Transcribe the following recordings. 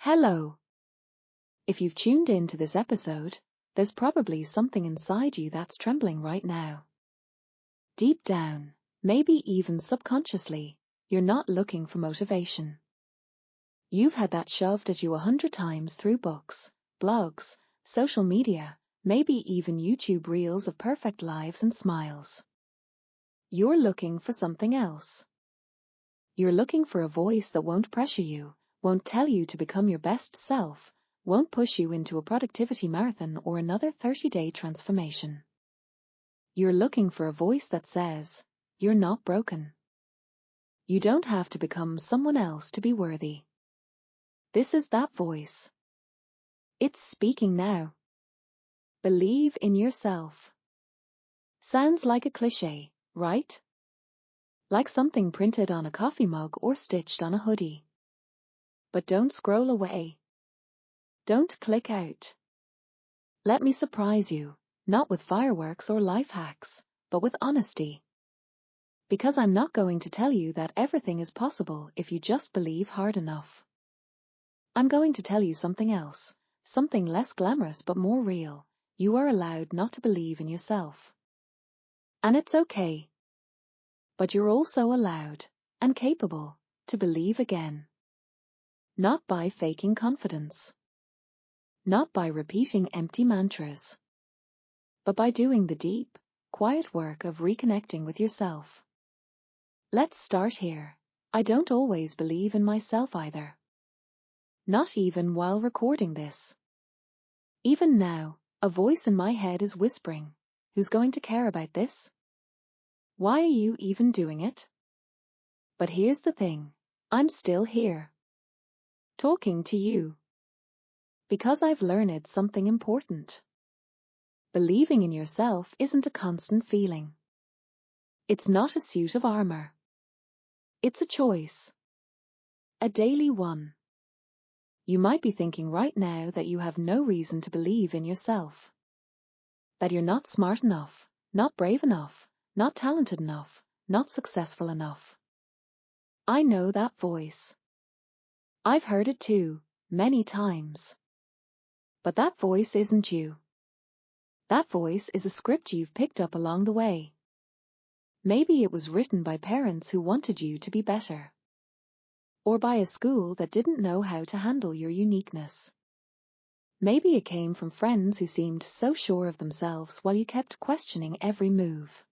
Hello. If you've tuned in to this episode, there's probably something inside you that's trembling right now. Deep down, maybe even subconsciously, you're not looking for motivation. You've had that shoved at you 100 times through books, blogs, social media, maybe even YouTube reels of perfect lives and smiles. You're looking for something else. You're looking for a voice that won't pressure you, won't tell you to become your best self, won't push you into a productivity marathon or another 30-day transformation. You're looking for a voice that says, you're not broken. You don't have to become someone else to be worthy. This is that voice. It's speaking now. Believe in yourself. Sounds like a cliché, right? Like something printed on a coffee mug or stitched on a hoodie. But don't scroll away. Don't click out. Let me surprise you, not with fireworks or life hacks, but with honesty. Because I'm not going to tell you that everything is possible if you just believe hard enough. I'm going to tell you something else, something less glamorous but more real. You are allowed not to believe in yourself. And it's okay. But you're also allowed, and capable, to believe again. Not by faking confidence. Not by repeating empty mantras. But by doing the deep, quiet work of reconnecting with yourself. Let's start here. I don't always believe in myself either. Not even while recording this. Even now, a voice in my head is whispering, who's going to care about this? Why are you even doing it? But here's the thing, I'm still here. Talking to you. Because I've learned something important. Believing in yourself isn't a constant feeling. It's not a suit of armor. It's a choice. A daily one. You might be thinking right now that you have no reason to believe in yourself. That you're not smart enough, not brave enough, not talented enough, not successful enough. I know that voice. I've heard it too, many times. But that voice isn't you. That voice is a script you've picked up along the way. Maybe it was written by parents who wanted you to be better. Or by a school that didn't know how to handle your uniqueness. Maybe it came from friends who seemed so sure of themselves while you kept questioning every move.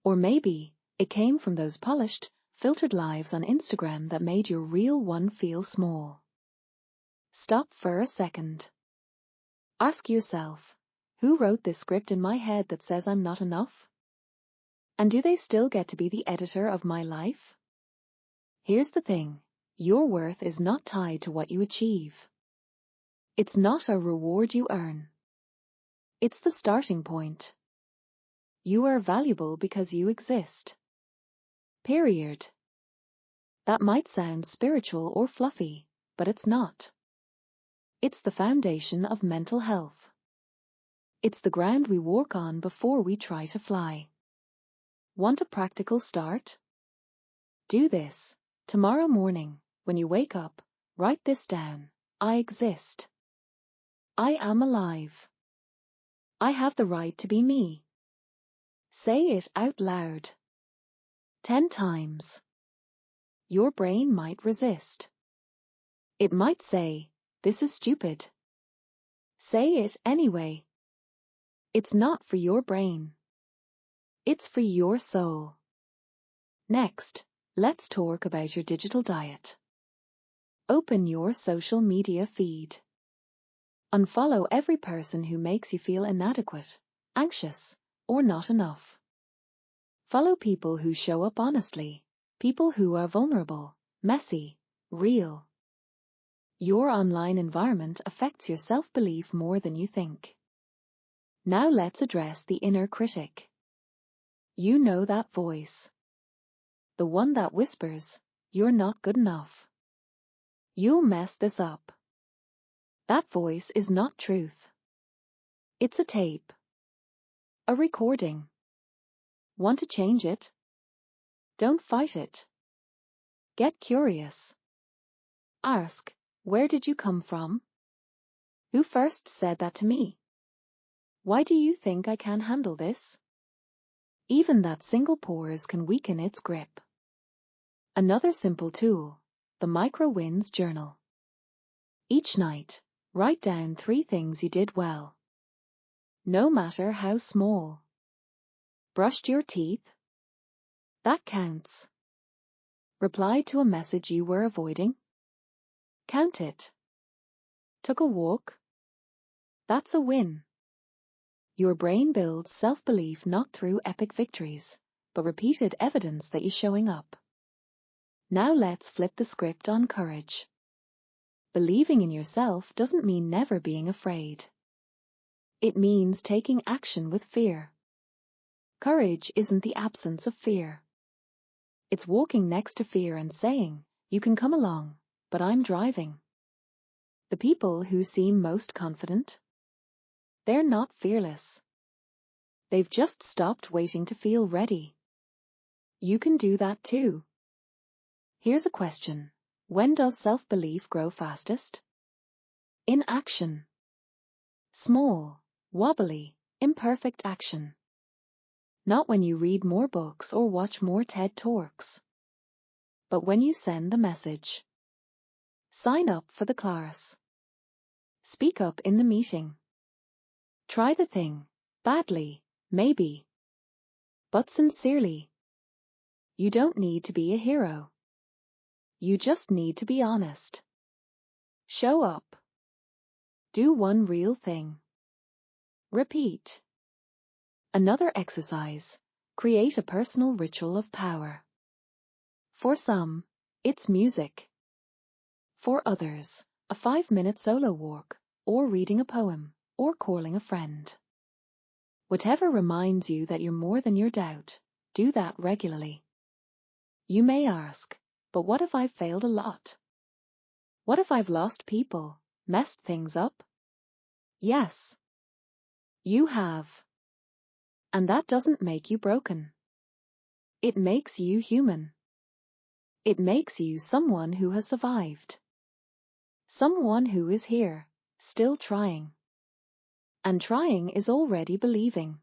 Or maybe it came from those polished, filtered lives on Instagram that made your real one feel small. Stop for a second. Ask yourself, who wrote this script in my head that says I'm not enough? And do they still get to be the editor of my life? Here's the thing, your worth is not tied to what you achieve. It's not a reward you earn. It's the starting point. You are valuable because you exist. Period. That might sound spiritual or fluffy, but it's not. It's the foundation of mental health. It's the ground we walk on before we try to fly. Want a practical start? Do this. Tomorrow morning, when you wake up, write this down. I exist. I am alive. I have the right to be me. Say it out loud. 10 times. Your brain might resist. It might say, this is stupid. Say it anyway. It's not for your brain. It's for your soul. Next, let's talk about your digital diet. Open your social media feed. Unfollow every person who makes you feel inadequate, anxious, or not enough. Follow people who show up honestly, people who are vulnerable, messy, real. Your online environment affects your self-belief more than you think. Now let's address the inner critic. You know that voice. The one that whispers, you're not good enough. You'll mess this up. That voice is not truth. It's a tape. A recording. Want to change it? Don't fight it. Get curious. Ask, Where did you come from? Who first said that to me? Why do you think I can handle this? Even that single pause can weaken its grip. Another simple tool, the Micro-Wins Journal. Each night, write down 3 things you did well. No matter how small. Brushed your teeth? That counts. Replied to a message you were avoiding? Count it. Took a walk? That's a win. Your brain builds self-belief not through epic victories, but repeated evidence that you're showing up. Now let's flip the script on courage. Believing in yourself doesn't mean never being afraid. It means taking action with fear. Courage isn't the absence of fear. It's walking next to fear and saying, you can come along, but I'm driving. The people who seem most confident? They're not fearless. They've just stopped waiting to feel ready. You can do that too. Here's a question. When does self-belief grow fastest? In action. Small, wobbly, imperfect action. Not when you read more books or watch more TED Talks. But when you send the message. Sign up for the class. Speak up in the meeting. Try the thing, badly, maybe. But sincerely. You don't need to be a hero. You just need to be honest. Show up. Do one real thing. Repeat. Another exercise. Create a personal ritual of power. For some, it's music. For others, a 5-minute solo walk, or reading a poem, or calling a friend. Whatever reminds you that you're more than your doubt, do that regularly. You may ask, but what if I've failed a lot? What if I've lost people, messed things up? Yes. You have. And that doesn't make you broken. It makes you human. It makes you someone who has survived. Someone who is here, still trying. And trying is already believing.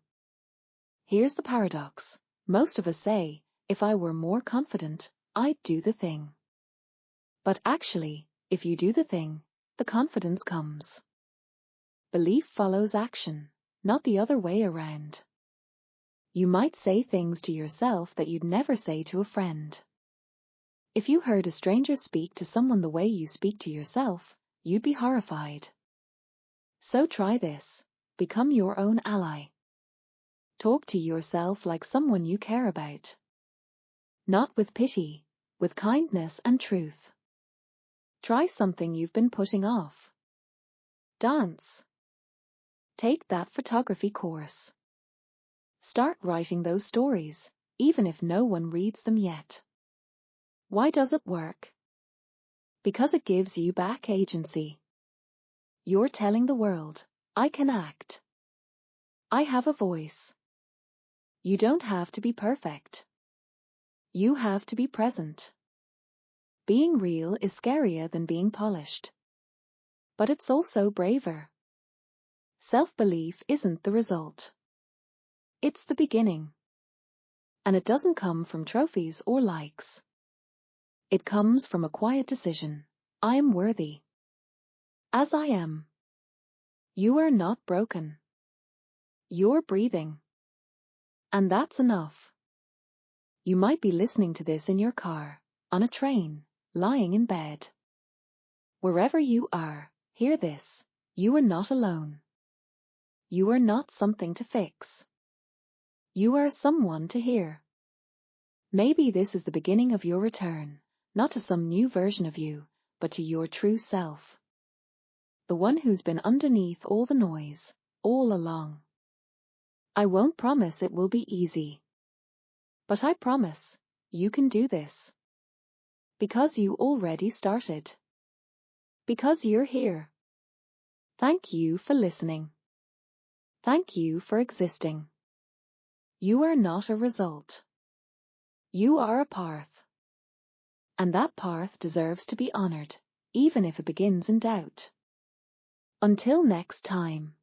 Here's the paradox. Most of us say, if I were more confident, I'd do the thing. But actually, if you do the thing, the confidence comes. Belief follows action, not the other way around. You might say things to yourself that you'd never say to a friend. If you heard a stranger speak to someone the way you speak to yourself, you'd be horrified. So try this. Become your own ally. Talk to yourself like someone you care about. Not with pity, with kindness and truth. Try something you've been putting off. Dance. Take that photography course. Start writing those stories, even if no one reads them yet. Why does it work? Because it gives you back agency. You're telling the world, I can act. I have a voice. You don't have to be perfect. You have to be present. Being real is scarier than being polished. But it's also braver. Self-belief isn't the result. It's the beginning. And it doesn't come from trophies or likes. It comes from a quiet decision. I am worthy. As I am. You are not broken. You're breathing. And that's enough. You might be listening to this in your car, on a train, lying in bed. Wherever you are, hear this. You are not alone. You are not something to fix. You are someone to hear. Maybe this is the beginning of your return, not to some new version of you, but to your true self. The one who's been underneath all the noise, all along. I won't promise it will be easy. But I promise, you can do this. Because you already started. Because you're here. Thank you for listening. Thank you for existing. You are not a result. You are a path. And that path deserves to be honored, even if it begins in doubt. Until next time.